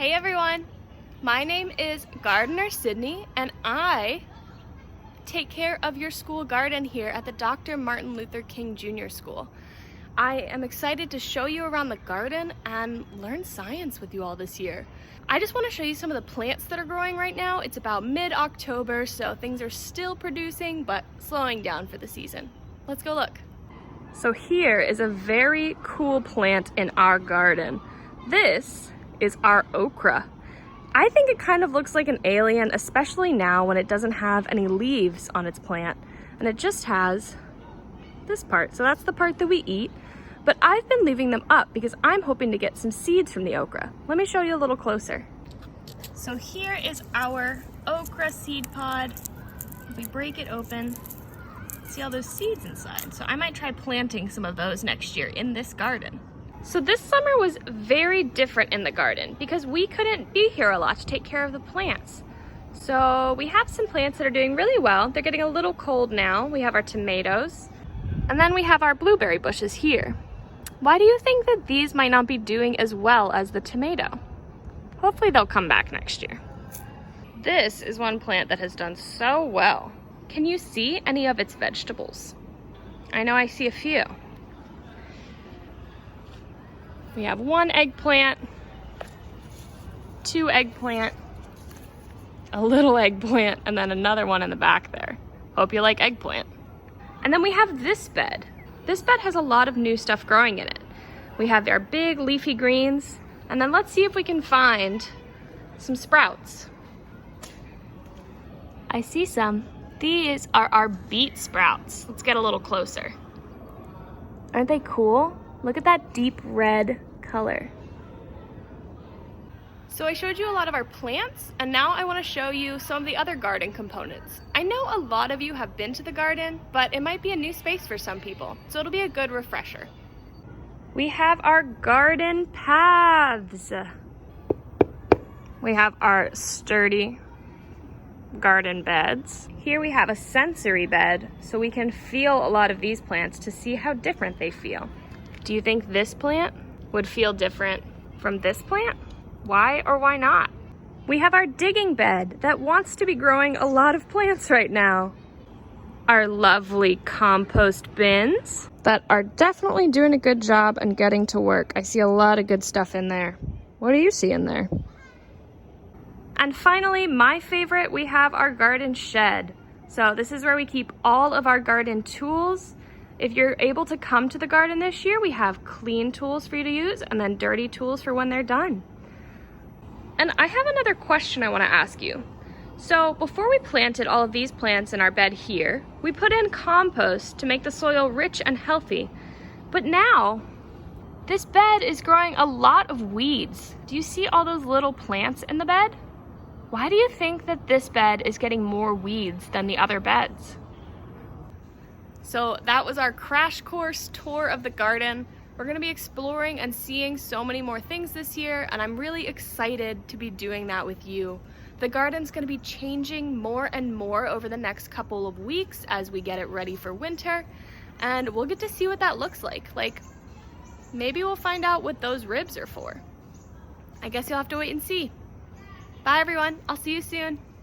Hey everyone, my name is Gardener Sydney and I take care of your school garden here at the Dr. Martin Luther King Jr. School. I am excited to show you around the garden and learn science with you all this year. I just want to show you some of the plants that are growing right now. It's about mid-October, so things are still producing but slowing down for the season. Let's go look. So here is a very cool plant in our garden. This is our okra. I think it kind of looks like an alien, especially now when it doesn't have any leaves on its plant and it just has this part. So that's the part that we eat, but I've been leaving them up because I'm hoping to get some seeds from the okra. Let me show you a little closer. So here is our okra seed pod. If we break it open, see all those seeds inside. So I might try planting some of those next year in this garden. So this summer was very different in the garden because we couldn't be here a lot to take care of the plants. So we have some plants that are doing really well. They're getting a little cold now. We have our tomatoes, and then we have our blueberry bushes here. Why do you think that these might not be doing as well as the tomato? Hopefully they'll come back next year. This is one plant that has done so well. Can you see any of its vegetables? I know I see a few. We have one eggplant, two eggplant, a little eggplant, and then another one in the back there. Hope you like eggplant. And then we have this bed. This bed has a lot of new stuff growing in it. We have our big leafy greens, and then let's see if we can find some sprouts. I see some. These are our beet sprouts. Let's get a little closer. Aren't they cool? Look at that deep red color. So I showed you a lot of our plants, and now I want to show you some of the other garden components. I know a lot of you have been to the garden, but it might be a new space for some people, so it'll be a good refresher. We have our garden paths. We have our sturdy garden beds. Here we have a sensory bed, so we can feel a lot of these plants to see how different they feel. Do you think this plant would feel different from this plant? Why or why not? We have our digging bed that wants to be growing a lot of plants right now. Our lovely compost bins that are definitely doing a good job and getting to work. I see a lot of good stuff in there. What do you see in there? And finally, my favorite, we have our garden shed. So this is where we keep all of our garden tools. If you're able to come to the garden this year, we have clean tools for you to use and then dirty tools for when they're done. And I have another question I want to ask you. So before we planted all of these plants in our bed here, we put in compost to make the soil rich and healthy. But now, this bed is growing a lot of weeds. Do you see all those little plants in the bed? Why do you think that this bed is getting more weeds than the other beds? So that was our crash course tour of the garden. We're gonna be exploring and seeing so many more things this year, and I'm really excited to be doing that with you. The garden's gonna be changing more and more over the next couple of weeks as we get it ready for winter, and we'll get to see what that looks like. Like, maybe we'll find out what those ribs are for. I guess you'll have to wait and see. Bye everyone, I'll see you soon.